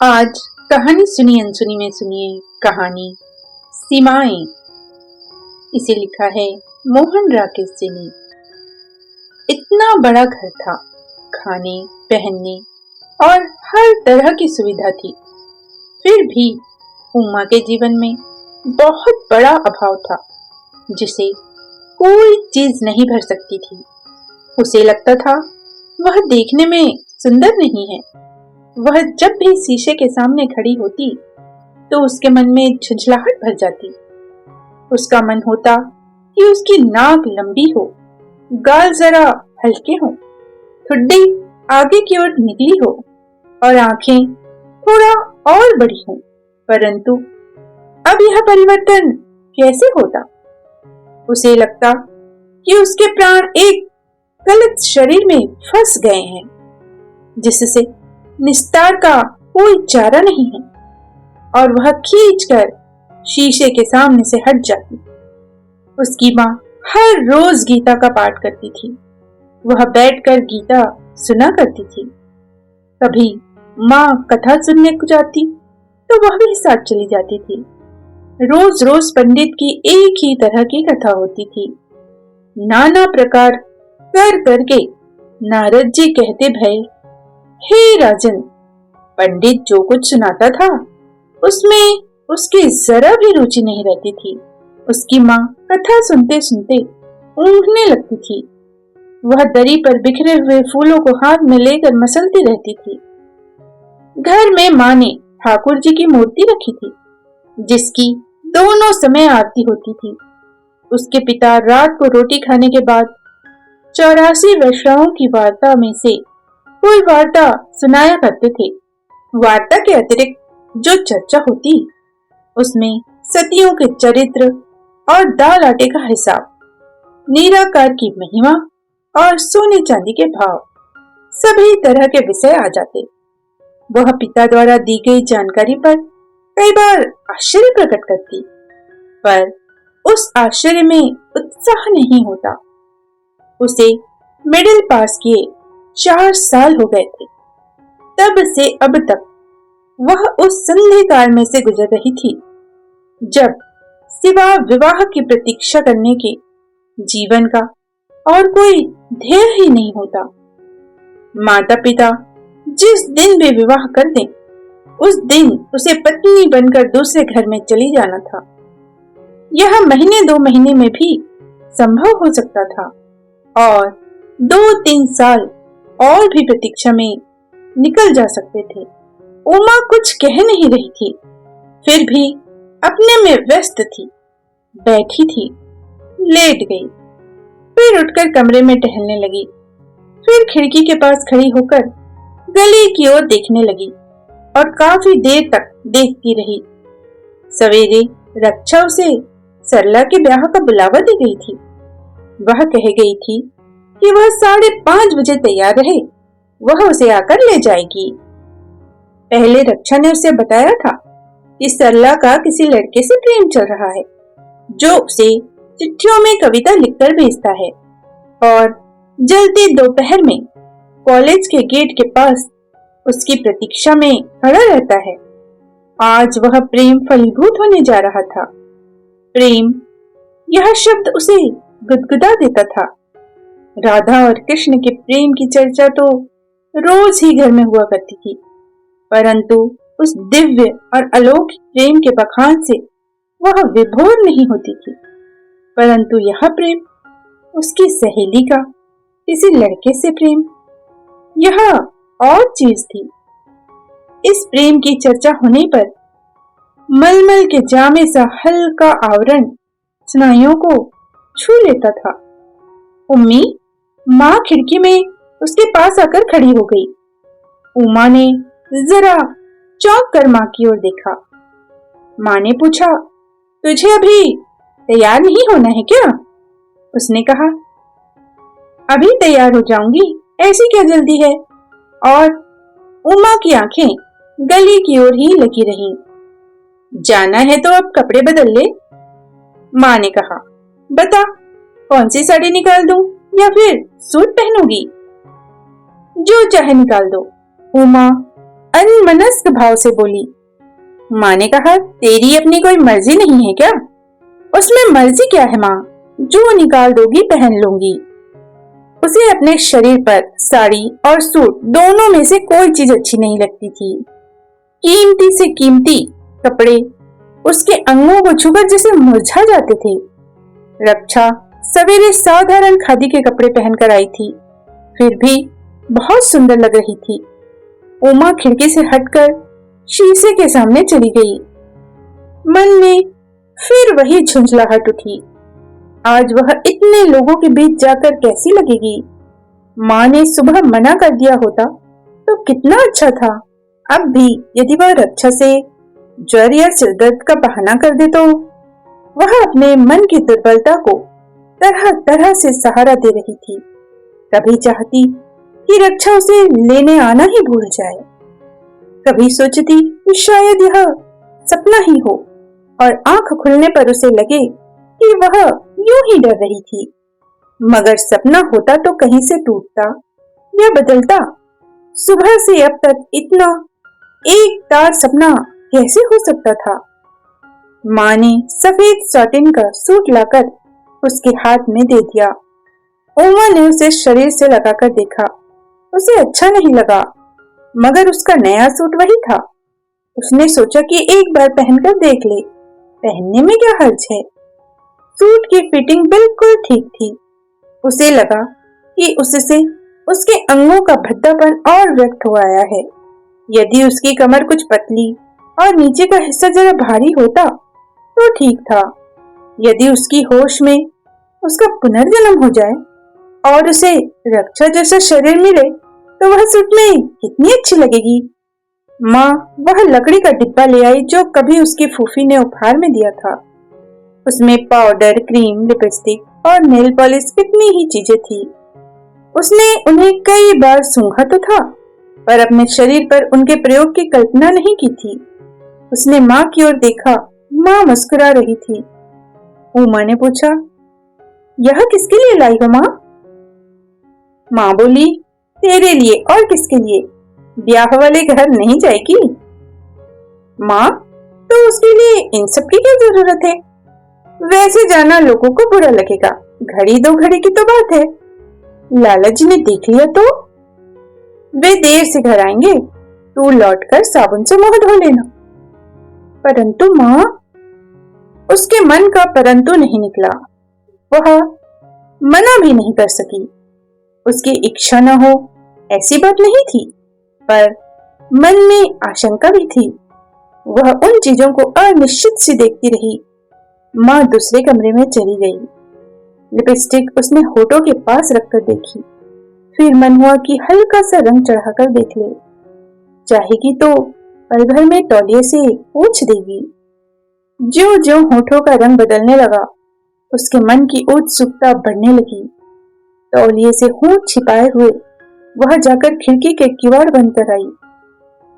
आज कहानी सुनी अनसुनी में सुनिए कहानी सीमाएं। इसे लिखा है मोहन राकेश जी ने। इतना बड़ा घर था, खाने पहनने और हर तरह की सुविधा थी। फिर भी उमा के जीवन में बहुत बड़ा अभाव था, जिसे कोई चीज नहीं भर सकती थी। उसे लगता था वह देखने में सुंदर नहीं है। वह जब भी शीशे के सामने खड़ी होती तो उसके मन में झुंझलाहट भर जाती। उसका मन होता कि उसकी नाक लंबी हो, गाल जरा हल्के हों, ठुड्डी आगे की ओर निकली हो और आंखें थोड़ा और बड़ी हों। परंतु अब यह परिवर्तन कैसे होता? उसे लगता कि उसके प्राण एक गलत शरीर में फंस गए हैं, जिससे निस्तार का कोई चारा नहीं है, और वह खींचकर शीशे के सामने से हट जाती। उसकी माँ हर रोज गीता का पाठ करती थी। वह बैठकर गीता सुना करती थी। कभी माँ कथा सुनने को जाती तो वह भी साथ चली जाती थी। रोज रोज पंडित की एक ही तरह की कथा होती थी। नाना प्रकार कर करके नारद जी कहते भय, हे राजन, पंडित जो कुछ सुनाता था उसमें उसकी जरा भी रुचि नहीं रहती थी। उसकी माँ कथा सुनते सुनते ऊँघने लगती थी। वह दरी पर बिखरे हुए फूलों को हाथ में लेकर मसलती रहती थी। घर में माँ ने ठाकुर जी की मूर्ति रखी थी, जिसकी दोनों समय आरती होती थी। उसके पिता रात को रोटी खाने के बाद 84 वैष्णवों की वार्ता में से कोई वार्ता सुनाया करते थे। वार्ता के अतिरिक्त जो चर्चा होती उसमें सतियों के चरित्र और दाल आटे का हिसाब, निराकार की महिमा और सोने चांदी के भाव, सभी तरह के विषय आ जाते। वह पिता द्वारा दी गई जानकारी पर कई बार आश्चर्य प्रकट करती, पर उस आश्चर्य में उत्साह नहीं होता। उसे मिडिल पास किए 4 साल हो गए थे। तब से अब तक वह उस संधि काल में से गुजर रही थी, जब सिवा विवाह की प्रतीक्षा करने के जीवन का और कोई ध्येय ही नहीं होता। माता पिता जिस दिन भी विवाह कर दें, उस दिन उसे पत्नी बनकर दूसरे घर में चली जाना था। यह महीने 2 महीने में भी संभव हो सकता था, और 2-3 साल और भी प्रतीक्षा में निकल जा सकते थे। उमा कुछ कह नहीं रही थी, फिर भी अपने में व्यस्त थी। बैठी थी, लेट गई, फिर उठकर कमरे में टहलने लगी, फिर खिड़की के पास खड़ी होकर गली की ओर देखने लगी और काफी देर तक देखती रही। सवेरे रक्षा उसे सरला के ब्याह का बुलावा दे गई थी। वह कह गई थी कि वह 5:30 बजे तैयार रहे, वह उसे आकर ले जाएगी। पहले रक्षा ने उसे बताया था कि सरला का किसी लड़के से प्रेम चल रहा है, जो उसे चिट्ठियों में कविता लिखकर भेजता है और जल्दी दोपहर में कॉलेज के गेट के पास उसकी प्रतीक्षा में खड़ा रहता है। आज वह प्रेम फलीभूत होने जा रहा था। प्रेम, यह शब्द उसे गुदगुदा देता था। राधा और कृष्ण के प्रेम की चर्चा तो रोज ही घर में हुआ करती थी, परंतु उस दिव्य और अलौकिक प्रेम के बखान से वह विभोर नहीं होती थी। परंतु यह प्रेम, उसकी सहेली का किसी लड़के से प्रेम, यह और चीज थी। इस प्रेम की चर्चा होने पर मलमल के जामे सा हल्का आवरण स्नायुओं को छू लेता था। उम्मी, माँ खिड़की में उसके पास आकर खड़ी हो गई। उमा ने जरा चौंक कर माँ की ओर देखा। माँ ने पूछा, तुझे अभी तैयार नहीं होना है क्या? उसने कहा, अभी तैयार हो जाऊंगी, ऐसी क्या जल्दी है? और उमा की आंखें गली की ओर ही लगी रहीं। जाना है तो अब कपड़े बदल ले। माँ ने कहा, बता, कौन सी साड़ी निकाल दूं या फिर सूट पहनोगी? जो चाहे निकाल दो। उमा अन्मनस्क भाव से बोली। माँ ने कहा, तेरी अपनी कोई मर्जी नहीं है क्या? उसमें मर्जी क्या है माँ, जो निकाल दोगी पहन लूंगी। उसे अपने शरीर पर साड़ी और सूट दोनों में से कोई चीज अच्छी नहीं लगती थी। कीमती से कीमती कपड़े उसके अंगों को छूकर जैसे मुरझा जाते थे। रक्षा सवेरे साधारण खादी के कपड़े पहनकर आई थी, फिर भी बहुत सुंदर लग रही थी। उमा खिड़की से हटकर शीशे के सामने चली गई। मन में फिर वही झुंझलाहट उठी। आज वह इतने लोगों के बीच जाकर कैसी लगेगी? माँ ने सुबह मना कर दिया होता तो कितना अच्छा था। अब भी यदि वह रक्षा से ज्वर या सिरदर्द का बहाना कर दे तो? वह अपने मन की दुर्बलता को तरह तरह से सहारा दे रही थी। कभी चाहती कि रक्षा उसे लेने आना ही भूल जाए, कभी सोचती कि शायद यह सपना ही हो और आंख खुलने पर उसे लगे कि वह यूं ही डर रही थी। मगर सपना होता तो कहीं से टूटता या बदलता। सुबह से अब तक इतना एक तार सपना कैसे हो सकता था? माँ ने सफेद सॉटिन का सूट लाकर उसके हाथ में दे दिया। उमा ने उसे शरीर से लगाकर देखा। उसे अच्छा नहीं लगा, मगर उसका नया सूट वही था। उसने सोचा कि एक बार पहनकर देख ले, पहनने में क्या हर्ज है। सूट की फिटिंग बिल्कुल ठीक थी। उसे लगा कि उससे उसके अंगों का भद्दापन और व्यक्त हो आया है। यदि उसकी कमर कुछ पतली और नीचे का हिस्सा जरा भारी होता तो ठीक था। यदि उसकी होश में उसका पुनर्जन्म हो जाए और उसे रक्षा जैसा शरीर मिले तो वह सूट में कितनी अच्छी लगेगी। माँ वह लकड़ी का डिब्बा ले आई जो कभी उसकी फूफी ने उपहार में दिया था। उसमें पाउडर, क्रीम, लिपस्टिक और नेल पॉलिश कितनी ही चीजें थी। उसने उन्हें कई बार सूंघा तो था, पर अपने शरीर पर उनके प्रयोग की कल्पना नहीं की थी। उसने माँ की ओर देखा। माँ मुस्कुरा रही थी। उमा ने पूछा, यह किसके लिए लाई हो माँ? माँ बोली, तेरे लिए और किसके लिए, ब्याह वाले घर नहीं जाएगी। माँ, तो उसके लिए इन सब की क्या जरूरत है? वैसे जाना लोगों को बुरा लगेगा, घड़ी दो घड़ी की तो बात है। लाला जी ने देख लिया तो? वे देर से घर आएंगे, तू लौटकर साबुन से मुंह धो लेना। परंतु माँ, उसके मन का परंतु नहीं निकला। वह मना भी नहीं कर सकी। उसकी इच्छा न हो ऐसी बात नहीं थी, पर मन में आशंका भी थी। वह उन चीजों को अनिश्चित सी देखती रही। माँ दूसरे कमरे में चली गई। लिपस्टिक उसने होठों के पास रखकर देखी। फिर मन हुआ कि हल्का सा रंग चढ़ाकर देख ले। चाहेगी तो पल भर में तौलिए से पोंछ देगी। ज्यों ज्यों होठों का रंग बदलने लगा, उसके मन की उत्सुकता बढ़ने लगी। तौलिए से होंठ छिपाए हुए वह जाकर खिड़की के किवाड़ बंद कर आई।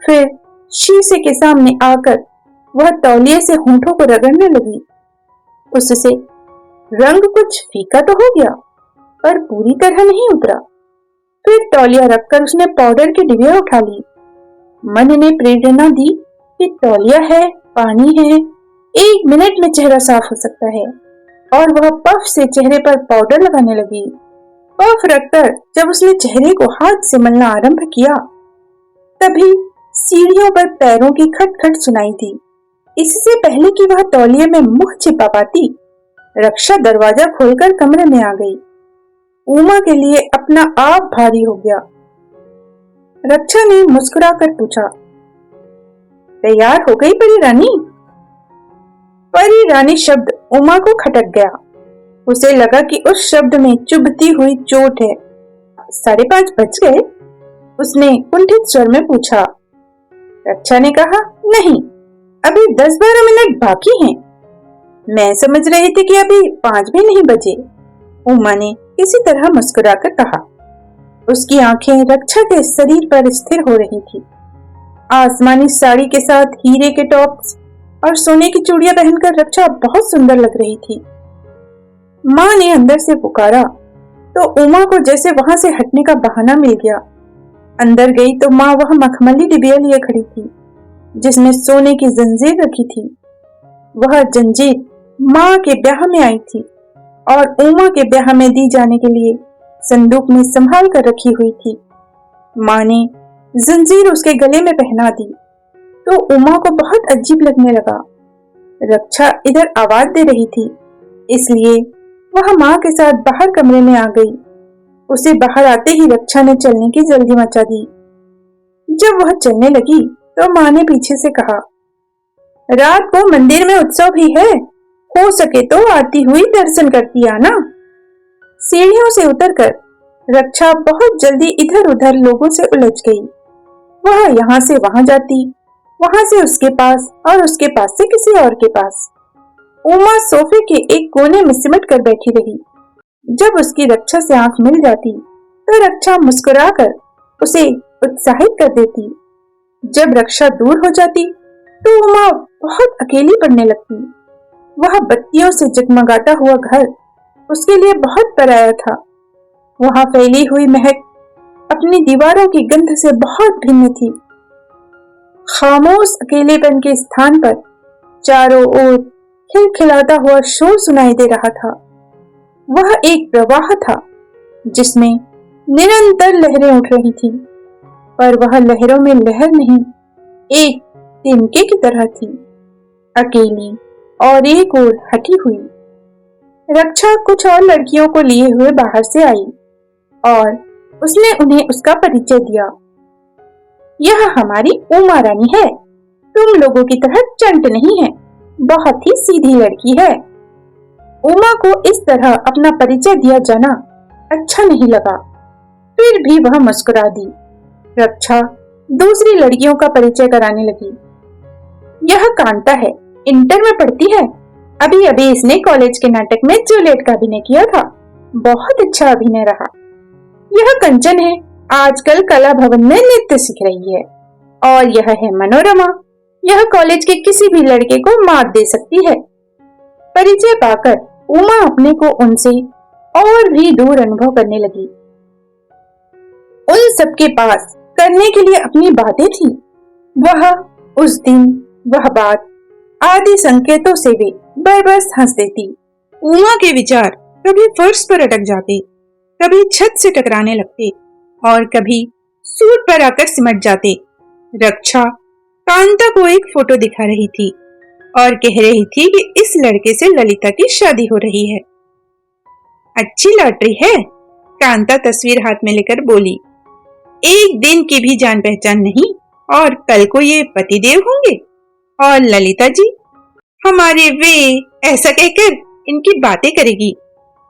फिर शीशे के सामने आकर वह तौलिए से होठों को रगड़ने लगी। उससे रंग कुछ फीका तो हो गया, पर पूरी तरह नहीं उतरा। फिर तौलिया रखकर उसने पाउडर की डिबिया उठा ली। मन ने प्रेरणा दी कि तौलिया है, पानी है, 1 मिनट में चेहरा साफ हो सकता है। और वह पफ से चेहरे पर पाउडर लगाने लगी। पफ रखकर जब उसने चेहरे को हाथ से मलना आरंभ किया, तभी सीढ़ियों पर पैरों की खटखट सुनाई दी। इससे पहले कि वह तौलिए में मुंह छिपा पाती, रक्षा दरवाजा खोलकर कमरे में आ गई। उमा के लिए अपना आप भारी हो गया। रक्षा ने मुस्कुराकर पूछा, तैयार हो गई परी रानी? परी रानी शब्द उमा को खटक गया। उसे लगा कि उस शब्द में चुभती हुई चोट है। 5:30 बज गए? उसने कुंठित स्वर में पूछा। रक्षा ने कहा, नहीं, अभी 10-12 मिनट बाकी हैं। मैं समझ रही थी कि अभी 5 भी नहीं बजे। उमा ने किसी तरह मुस्कुराकर कहा। उसकी आंखें रक्षा के शरीर पर स्थिर हो रही थी। आसमानी साड़ी के साथ हीरे के टॉप्स और सोने की चूड़ियां पहनकर रक्षा बहुत सुंदर लग रही थी। माँ ने अंदर से पुकारा तो उमा को जैसे वहां से हटने का बहाना मिल गया। अंदर गई तो माँ वह मखमली डिबिया लिए खड़ी थी जिसमें सोने की जंजीर रखी थी। वह जंजीर माँ के ब्याह में आई थी और उमा के ब्याह में दी जाने के लिए संदूक में संभाल कर रखी हुई थी। माँ ने जंजीर उसके गले में पहना दी तो उमा को बहुत अजीब लगने लगा। रक्षा इधर आवाज दे रही थी, इसलिए वह माँ के साथ बाहर कमरे में आ गई। उसे बाहर आते ही रक्षा ने चलने की जल्दी मचा दी। जब वह चलने लगी तो माँ ने पीछे से कहा, रात को मंदिर में उत्सव भी है, हो सके तो आती हुई दर्शन करती आना। सीढ़ियों से उतरकर रक्षा बहुत जल्दी इधर उधर लोगों से उलझ गई। वह यहाँ से वहां जाती, वहां से उसके पास और उसके पास से किसी और के पास। उमा सोफे के एक कोने में सिमट कर बैठी रही। जब उसकी रक्षा से आंख मिल जाती तो रक्षा मुस्कुराकर उसे उत्साहित कर देती। जब रक्षा दूर हो जाती तो उमा बहुत अकेली पड़ने लगती। वह बत्तियों से जगमगाता हुआ घर उसके लिए बहुत पराया था। वहां फैली हुई महक अपनी दीवारों की गंध से बहुत भिन्न थी। खामोश अकेलेपन के स्थान पर चारों ओर खिलखिलाता हुआ शोर सुनाई दे रहा था। वह एक प्रवाह था जिसमें निरंतर लहरें उठ रही थी, पर वह लहरों में लहर नहीं, एक तिनके की तरह थी, अकेली और एक ओर हटी हुई। रक्षा कुछ और लड़कियों को लिए हुए बाहर से आई और उसने उन्हें उसका परिचय दिया। यह हमारी उमा रानी है, तुम लोगों की तरह चंट नहीं है, बहुत ही सीधी लड़की है। उमा को इस तरह अपना परिचय दिया जाना अच्छा नहीं लगा, फिर भी वह मुस्कुरा दी। रक्षा दूसरी लड़कियों का परिचय कराने लगी। यह कांता है, इंटर में पढ़ती है, अभी अभी इसने कॉलेज के नाटक में जूलियट का अभिनय किया था, बहुत अच्छा अभिनय रहा। यह कंचन है, आजकल कला भवन में नृत्य सीख रही है। और यह है मनोरमा, यह कॉलेज के किसी भी लड़के को मात दे सकती है। परिचय पाकर उमा अपने को उनसे और भी दूर अनुभव करने लगी। उन सबके पास करने के लिए अपनी बातें थी। वह उस दिन वह बात आदि संकेतों से वे बरबस हंस देती। उमा के विचार कभी फर्श पर अटक जाते, कभी छत से टकराने लगते और कभी सूट पर आकर सिमट जाते। रक्षा कांता को एक फोटो दिखा रही थी और कह रही थी कि इस लड़के से ललिता की शादी हो रही है। अच्छी लॉटरी है, कांता तस्वीर हाथ में लेकर बोली। एक दिन की भी जान पहचान नहीं और कल को ये पतिदेव होंगे और ललिता जी हमारे वे, ऐसा कहकर इनकी बातें करेगी।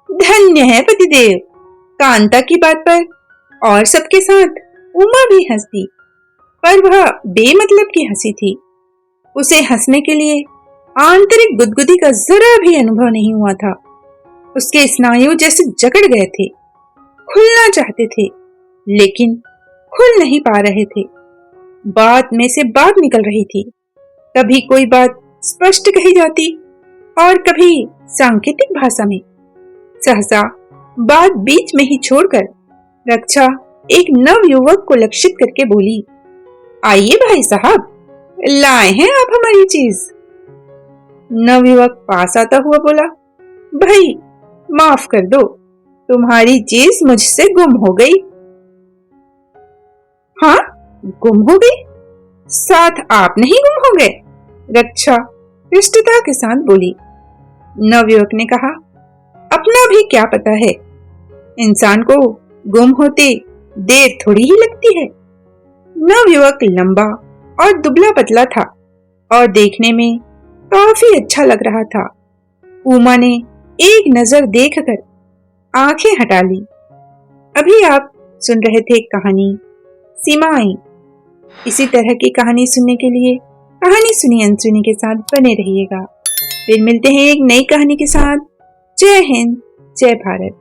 धन्य है पतिदेव। कांता की बात पर और सबके साथ उमा भी हंसती, पर वह बेमतलब की हंसी थी। उसे हंसने के लिए आंतरिक गुदगुदी का जरा भी अनुभव नहीं हुआ था। उसके स्नायु जैसे जकड़ गए थे, खुलना चाहते थे लेकिन खुल नहीं पा रहे थे। बात में से बात निकल रही थी, कभी कोई बात स्पष्ट कही जाती और कभी सांकेतिक भाषा में। सहसा बात बीच में ही छोड़कर रक्षा एक नव युवक को लक्षित करके बोली, आइए भाई साहब, लाए हैं आप हमारी चीज। नवयुवक पास आता हुआ बोला, भाई माफ कर दो, तुम्हारी चीज मुझसे गुम हो गई। हाँ, गुम हो गई? साथ आप नहीं गुम हो गए? रक्षा हृष्टता के साथ बोली। नवयुवक ने कहा, अपना भी क्या पता है, इंसान को गुम होते देर थोड़ी ही लगती है। नवयुवक लंबा और दुबला पतला था और देखने में काफी अच्छा लग रहा था। उमा ने एक नजर देखकर आंखें हटा ली। अभी आप सुन रहे थे कहानी सीमाएं। इसी तरह की कहानी सुनने के लिए कहानी सुनी अनसुनी के साथ बने रहिएगा। फिर मिलते हैं एक नई कहानी के साथ। जय हिंद, जय भारत।